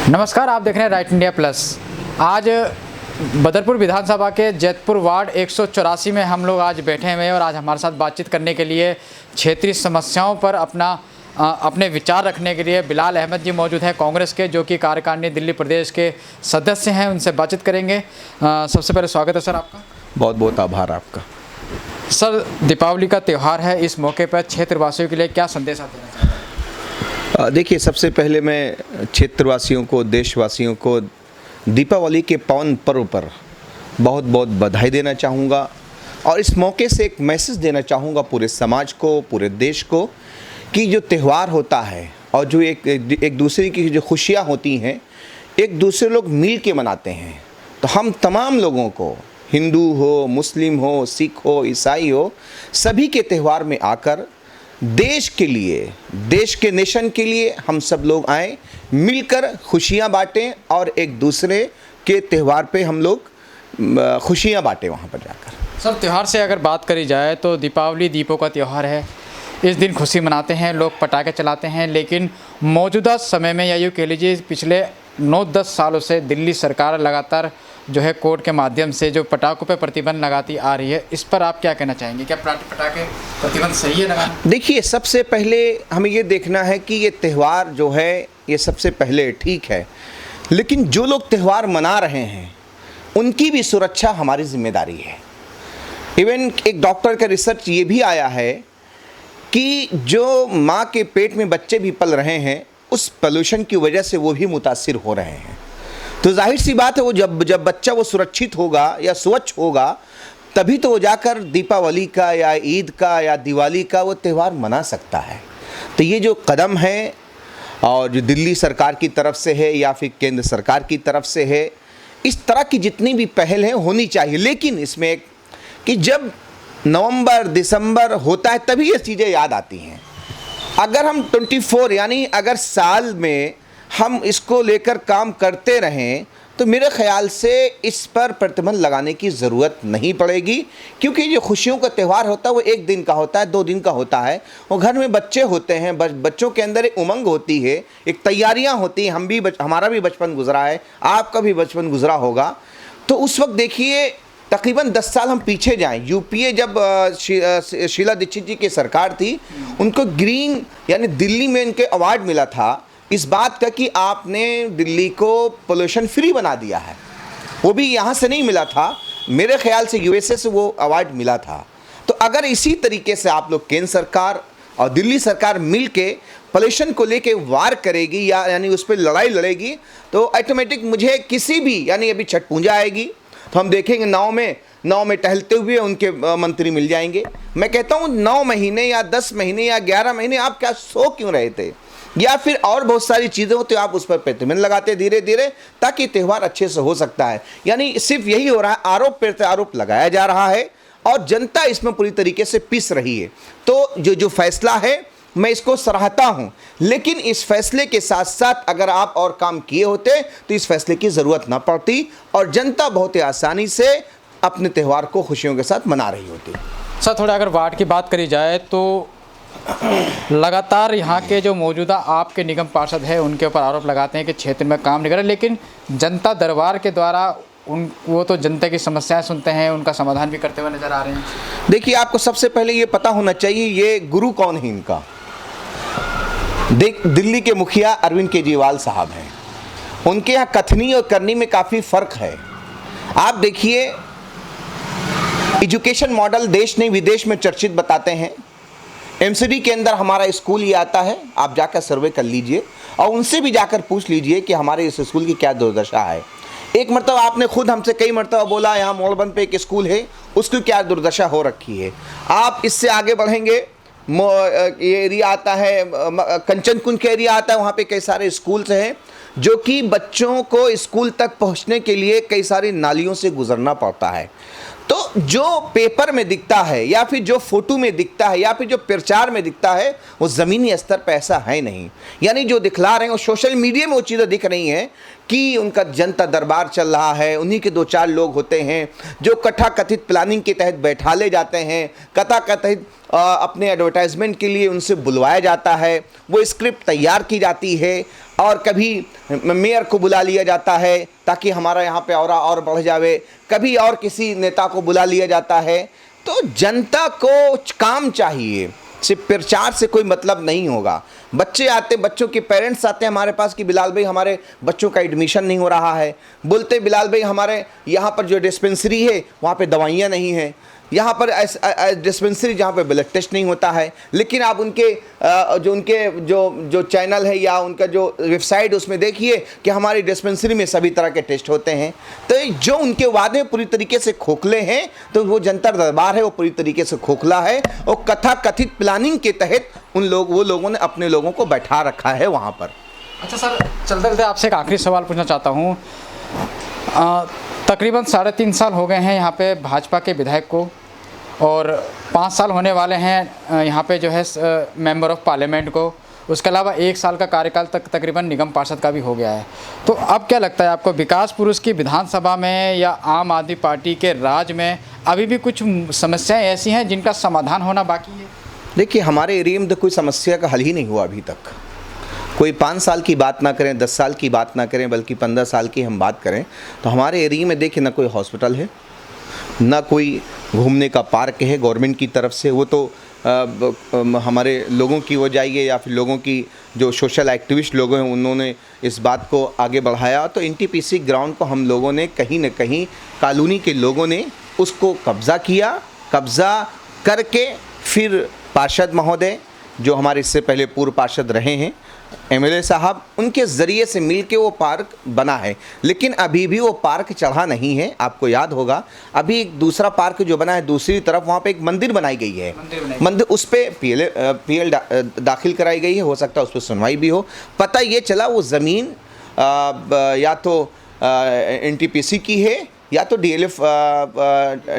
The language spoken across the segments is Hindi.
नमस्कार, आप देख रहे हैं राइट इंडिया प्लस। आज बदरपुर विधानसभा के जैतपुर वार्ड 184 में हम लोग आज बैठे हुए हैं और आज हमारे साथ बातचीत करने के लिए क्षेत्रीय समस्याओं पर अपने विचार रखने के लिए बिलाल अहमद जी मौजूद हैं, कांग्रेस के, जो कि कार्यकारिणी दिल्ली प्रदेश के सदस्य हैं। उनसे बातचीत करेंगे। सबसे पहले स्वागत है सर आपका। बहुत बहुत आभार आपका। सर, दीपावली का त्यौहार है, इस मौके पर क्षेत्रवासियों के लिए क्या संदेश आप देना चाहते हैं? देखिए, सबसे पहले मैं क्षेत्रवासियों को, देशवासियों को दीपावली के पावन पर्व पर बहुत बहुत बधाई देना चाहूँगा और इस मौके से एक मैसेज देना चाहूँगा पूरे समाज को, पूरे देश को, कि जो त्यौहार होता है और जो एक दूसरे की जो खुशियाँ होती हैं, एक दूसरे लोग मिल के मनाते हैं। तो हम तमाम लोगों को, हिंदू हो, मुस्लिम हो, सिख हो, ईसाई हो, सभी के त्यौहार में आकर देश के लिए, देश के नेशन के लिए हम सब लोग आएँ, मिलकर खुशियाँ बांटें और एक दूसरे के त्यौहार पे हम लोग खुशियाँ बांटें वहाँ पर जाकर। सर, त्यौहार से अगर बात करी जाए तो दीपावली दीपों का त्यौहार है। इस दिन खुशी मनाते हैं, लोग पटाखे चलाते हैं, लेकिन मौजूदा समय में या यूँ कह लीजिए पिछले 9-10 सालों से दिल्ली सरकार लगातार जो है कोर्ट के माध्यम से जो पटाखों पर प्रतिबंध लगाती आ रही है, इस पर आप क्या कहना चाहेंगे? क्या पटाखे प्रतिबंध सही है लगाना? देखिए, सबसे पहले हमें ये देखना है कि ये त्यौहार जो है, ये सबसे पहले ठीक है, लेकिन जो लोग त्यौहार मना रहे हैं उनकी भी सुरक्षा हमारी जिम्मेदारी है। इवन एक डॉक्टर का रिसर्च ये भी आया है कि जो माँ के पेट में बच्चे भी पल रहे हैं, उस पोल्यूशन की वजह से वो भी मुतासिर हो रहे हैं। तो जाहिर सी बात है, वो जब बच्चा वो सुरक्षित होगा या स्वच्छ होगा, तभी तो वो जाकर दीपावली का या ईद का या दिवाली का वो त्यौहार मना सकता है। तो ये जो कदम है और जो दिल्ली सरकार की तरफ से है या फिर केंद्र सरकार की तरफ से है, इस तरह की जितनी भी पहल हैं होनी चाहिए। लेकिन इसमें एक कि जब नवंबर दिसंबर होता है तभी ये चीज़ें याद आती हैं। अगर हम 24 यानी अगर साल में हम इसको लेकर काम करते रहें तो मेरे ख्याल से इस पर प्रतिबंध लगाने की ज़रूरत नहीं पड़ेगी, क्योंकि जो खुशियों का त्यौहार होता है वो 1 दिन का होता है, 2 दिन का होता है। और घर में बच्चे होते हैं, बच्चों के अंदर एक उमंग होती है, एक तैयारियां होती हैं। हमारा भी बचपन गुजरा है, आपका भी बचपन गुजरा होगा। तो उस वक्त देखिए, तकरीबन 10 साल हम पीछे जाएं, यूपीए जब शीला दीक्षित जी की सरकार थी, उनको ग्रीन यानी दिल्ली में इनके अवार्ड मिला था इस बात का कि आपने दिल्ली को पोल्यूशन फ्री बना दिया है। वो भी यहाँ से नहीं मिला था, मेरे ख्याल से यूएसए से वो अवार्ड मिला था। तो अगर इसी तरीके से आप लोग केंद्र सरकार और दिल्ली सरकार मिल के पोल्यूशन को लेके वार करेगी यानी उस पर लड़ाई लड़ेगी, तो ऑटोमेटिक मुझे किसी भी, यानी अभी छठ पूजा आएगी तो हम देखेंगे नाव में टहलते हुए उनके मंत्री मिल जाएंगे। मैं कहता हूँ 9 महीने या 10 महीने या 11 महीने आप क्या सो क्यों रहे थे, या फिर और बहुत सारी चीज़ें होती, आप उस पर प्रतिबंध लगाते धीरे धीरे, ताकि त्यौहार अच्छे से हो सकता है। यानी सिर्फ यही हो रहा है, आरोप प्रत्यारोप लगाया जा रहा है और जनता इसमें पूरी तरीके से पिस रही है। तो जो फैसला है मैं इसको सराहता हूं, लेकिन इस फैसले के साथ साथ अगर आप और काम किए होते तो इस फैसले की ज़रूरत ना पड़ती और जनता बहुत ही आसानी से अपने त्यौहार को खुशियों के साथ मना रही होती। सर, थोड़ा अगर वार्ड की बात करी जाए तो लगातार यहाँ के जो मौजूदा आपके निगम पार्षद है उनके ऊपर आरोप लगाते हैं कि क्षेत्र में काम नहीं कर रहे, लेकिन जनता दरबार के द्वारा वो तो जनता की समस्याएं सुनते हैं, उनका समाधान भी करते हुए नजर आ रहे हैं। देखिए, आपको सबसे पहले ये पता होना चाहिए ये गुरु कौन है इनका। दिल्ली के मुखिया अरविंद केजरीवाल साहब हैं, उनके यहाँ कथनी और करनी में काफ़ी फ़र्क है। आप देखिए, एजुकेशन मॉडल देश नहीं विदेश में चर्चित बताते हैं। एमसीडी के अंदर हमारा स्कूल ये आता है, आप जाकर सर्वे कर लीजिए और उनसे भी जाकर पूछ लीजिए कि हमारे इस स्कूल की क्या दुर्दशा है। एक मरतबा आपने खुद हमसे कई मरतबा बोला यहाँ मोड़बंद पे एक स्कूल है, उसकी क्या दुर्दशा हो रखी है। आप इससे आगे बढ़ेंगे, ये एरिया आता है, कंचन कुंज का एरिया आता है, वहाँ पे कई सारे स्कूल्स हैं जो कि बच्चों को स्कूल तक पहुँचने के लिए कई सारी नालियों से गुजरना पड़ता है। तो जो पेपर में दिखता है या फिर जो फोटो में दिखता है या फिर जो प्रचार में दिखता है वो ज़मीनी स्तर पर ऐसा है नहीं। यानी जो दिखला रहे हैं वो सोशल मीडिया में वो चीज़ें दिख रही हैं कि उनका जनता दरबार चल रहा है, उन्हीं के 2-4 लोग होते हैं जो कथाकथित प्लानिंग के तहत बैठा ले जाते हैं, कथाकथित अपने एडवर्टाइजमेंट के लिए उनसे बुलवाया जाता है, वो स्क्रिप्ट तैयार की जाती है और कभी मेयर को बुला लिया जाता है ताकि हमारा यहाँ पे और बढ़ जावे, कभी और किसी नेता को बुला लिया जाता है। तो जनता को काम चाहिए, सिर्फ प्रचार से कोई मतलब नहीं होगा। बच्चे आते, बच्चों के पेरेंट्स आते हैं हमारे पास कि बिलाल भाई हमारे बच्चों का एडमिशन नहीं हो रहा है, बोलते बिलाल भाई हमारे यहाँ पर जो डिस्पेंसरी है वहाँ पे दवाइयाँ नहीं हैं, यहाँ पर डिस्पेंसरी जहाँ पे ब्लड टेस्ट नहीं होता है। लेकिन आप उनके जो चैनल है या उनका जो वेबसाइट उसमें देखिए कि हमारी डिस्पेंसरी में सभी तरह के टेस्ट होते हैं। तो जो उनके वादे पूरी तरीके से खोखले हैं, तो वो जनता दरबार है वो पूरी तरीके से खोखला है और कथाकथित प्लानिंग के तहत वो लोगों ने अपने लोगों को बैठा रखा है वहाँ पर। अच्छा सर, चलते चलते आपसे एक आखिरी सवाल पूछना चाहता हूँ। तकरीबन 3.5 साल हो गए हैं यहाँ पे भाजपा के विधायक को और 5 साल होने वाले हैं यहाँ पे जो है मेंबर ऑफ पार्लियामेंट को। उसके अलावा 1 साल का कार्यकाल तक तकरीबन निगम पार्षद का भी हो गया है। तो अब क्या लगता है आपको, विकास पुरुष की विधानसभा में या आम आदमी पार्टी के राज में अभी भी कुछ समस्याएं ऐसी हैं जिनका समाधान होना बाकी है? देखिए, हमारे एरिया में तो कोई समस्या का हल ही नहीं हुआ अभी तक। कोई 5 साल की बात ना करें, 10 साल की बात ना करें, बल्कि 15 साल की हम बात करें तो हमारे एरिया में देखिए ना कोई हॉस्पिटल है, ना कोई घूमने का पार्क है गवर्नमेंट की तरफ से। वो तो हमारे लोगों की हो जाइए या फिर लोगों की जो सोशल एक्टिविस्ट लोग हैं उन्होंने इस बात को आगे बढ़ाया। तो एनटीपीसी ग्राउंड को हम लोगों ने कहीं न कहीं कॉलोनी के लोगों ने उसको कब्ज़ा किया। कब्ज़ा करके फिर पार्षद महोदय जो हमारे इससे पहले पूर्व पार्षद रहे हैं, एमएलए साहब, उनके ज़रिए से मिलके वो पार्क बना है। लेकिन अभी भी वो पार्क चढ़ा नहीं है। आपको याद होगा अभी एक दूसरा पार्क जो बना है दूसरी तरफ, वहाँ पे एक मंदिर बनाई गई है। मंदिर उस पर पीएल दाखिल कराई गई है। हो सकता है उस पर सुनवाई भी हो। पता ये चला वो ज़मीन या तो एनटीपीसी की है या तो डीएलएफ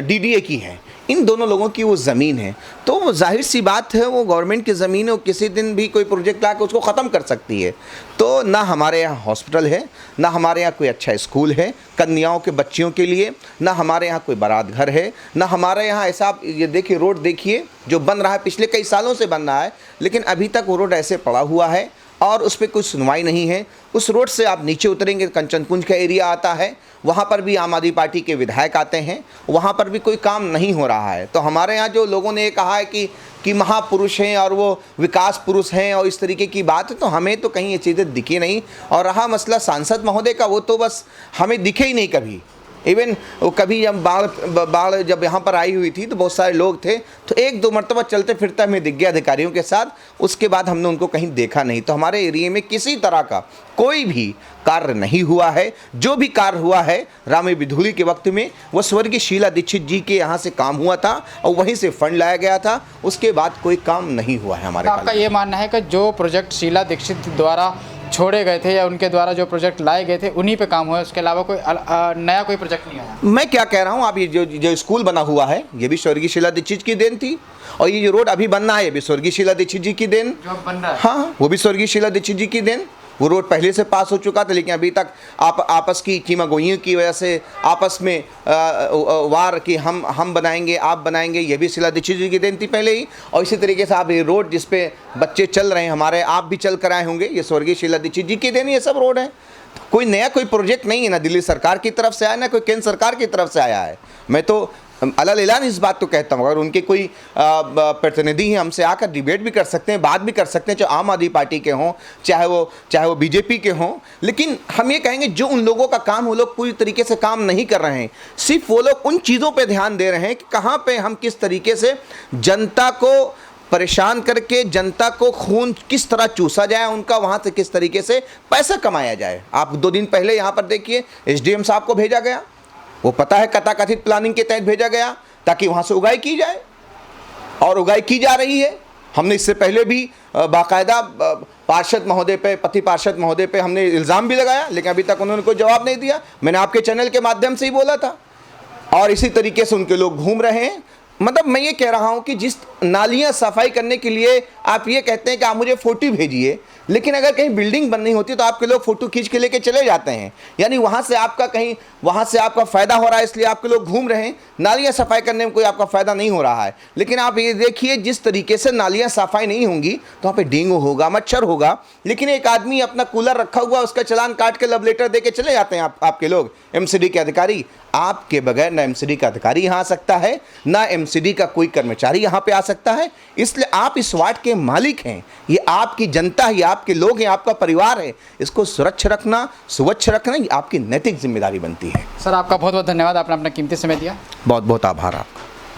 डीडीए की है। इन दोनों लोगों की वो ज़मीन है। तो जाहिर सी बात है वो गवर्नमेंट की ज़मीन है, वो किसी दिन भी कोई प्रोजेक्ट ला के उसको ख़त्म कर सकती है। तो ना हमारे यहाँ हॉस्पिटल है, ना हमारे यहाँ कोई अच्छा स्कूल है कन्याओं के बच्चियों के लिए, ना हमारे यहाँ कोई बारात घर है, ना हमारे यहाँ ऐसा। आप ये देखिए रोड देखिए जो बन रहा है, पिछले कई सालों से बन रहा है, लेकिन अभी तक वो रोड ऐसे पड़ा हुआ है और उस पर कोई सुनवाई नहीं है। उस रोड से आप नीचे उतरेंगे कंचनपुंज का एरिया आता है, वहाँ पर भी आम आदमी पार्टी के विधायक आते हैं, वहाँ पर भी कोई काम नहीं हो रहा है। तो हमारे यहाँ जो लोगों ने ये कहा है कि महापुरुष हैं और वो विकास पुरुष हैं और इस तरीके की बात है, तो हमें तो कहीं ये चीज़ें दिखी नहीं। और रहा मसला सांसद महोदय का, वो तो बस हमें दिखे ही नहीं कभी। इवन वो कभी जब बाढ़ जब यहाँ पर आई हुई थी तो बहुत सारे लोग थे, तो 1-2 मरतबा चलते फिरते हमें दिख गया अधिकारियों के साथ, उसके बाद हमने उनको कहीं देखा नहीं। तो हमारे एरिया में किसी तरह का कोई भी कार्य नहीं हुआ है। जो भी कार्य हुआ है रामे बिधूली के वक्त में, वो स्वर्गीय शीला दीक्षित जी के यहाँ से काम हुआ था और वहीं से फंड लाया गया था। उसके बाद कोई काम नहीं हुआ है हमारे। आपका ये मानना है कि जो प्रोजेक्ट शीला दीक्षित द्वारा छोड़े गए थे या उनके द्वारा जो प्रोजेक्ट लाए गए थे उन्हीं पे काम हुआ है, उसके अलावा कोई नया कोई प्रोजेक्ट नहीं आया? मैं क्या कह रहा हूँ, आप ये जो स्कूल बना हुआ है ये भी स्वर्गीय शीला दीक्षित की देन थी, और ये जो रोड अभी बनना है ये भी स्वर्गीय शीला दीक्षित जी की देन। जो बन रहा है हाँ, वो भी स्वर्गीय शीला दीक्षित जी की देन। वो रोड पहले से पास हो चुका था, लेकिन अभी तक आपस की कीमागोइयों की वजह से आपस में वार कि हम बनाएंगे आप बनाएंगे, ये भी शीला दीक्षित जी की देन थी पहले ही। और इसी तरीके से आप ये रोड जिस पे बच्चे चल रहे हैं हमारे, आप भी चल कर आए होंगे, ये स्वर्गीय शीला दीक्षित जी की देन ये सब रोड है। कोई नया कोई प्रोजेक्ट नहीं है, ना दिल्ली सरकार की तरफ से आया ना कोई केंद्र सरकार की तरफ से आया है। मैं तो अलग ऐलान इस बात को कहता हूँ, अगर उनके कोई प्रतिनिधि हैं हमसे आकर डिबेट भी कर सकते हैं, बात भी कर सकते हैं, चाहे आम आदमी पार्टी के हों चाहे वो बीजेपी के हों। लेकिन हम ये कहेंगे जो उन लोगों का काम वो लोग पूरी तरीके से काम नहीं कर रहे हैं। सिर्फ वो लोग उन चीज़ों पे ध्यान दे रहे हैं कि कहाँ पे हम किस तरीके से जनता को परेशान करके जनता को खून किस तरह चूसा जाए, उनका वहाँ से किस तरीके से पैसा कमाया जाए। आप 2 दिन पहले यहाँ पर देखिए एसडीएम साहब को भेजा गया, वो पता है कथाकथित प्लानिंग के तहत भेजा गया ताकि वहाँ से उगाई की जाए, और उगाई की जा रही है। हमने इससे पहले भी बाकायदा पार्षद महोदय पे, पति पार्षद महोदय पे हमने इल्ज़ाम भी लगाया, लेकिन अभी तक उन्होंने कोई जवाब नहीं दिया। मैंने आपके चैनल के माध्यम से ही बोला था, और इसी तरीके से उनके लोग घूम रहे हैं। मतलब मैं ये कह रहा हूँ कि जिस नालियाँ सफाई करने के लिए आप ये कहते हैं कि आप मुझे फोटो भेजिए, लेकिन अगर कहीं बिल्डिंग बननी होती तो आपके लोग फोटो खींच के लेके चले जाते हैं, यानी वहाँ से आपका फ़ायदा हो रहा है इसलिए आपके लोग घूम रहे हैं। नालियाँ सफाई करने में कोई आपका फ़ायदा नहीं हो रहा है। लेकिन आप ये देखिए, जिस तरीके से नालियाँ सफाई नहीं होंगी तो वहाँ पे डेंगू होगा, मच्छर होगा। लेकिन एक आदमी अपना कूलर रखा हुआ, उसका चालान काट के लव लेटर दे के चले जाते हैं आपके लोग, एमसीडी के अधिकारी। आपके बगैर ना एमसीडी का अधिकारी यहाँ आ सकता है, ना एमसीडी का कोई कर्मचारी यहाँ पे आ सकता है। इसलिए आप इस वार्ड के मालिक हैं, ये आपकी जनता है, आपके लोग हैं, आपका परिवार है। इसको सुरक्षित रखना, स्वच्छ रखना, ये आपकी नैतिक जिम्मेदारी बनती है। सर आपका बहुत बहुत धन्यवाद, आपने अपना कीमती समय दिया। बहुत बहुत आभार आपका।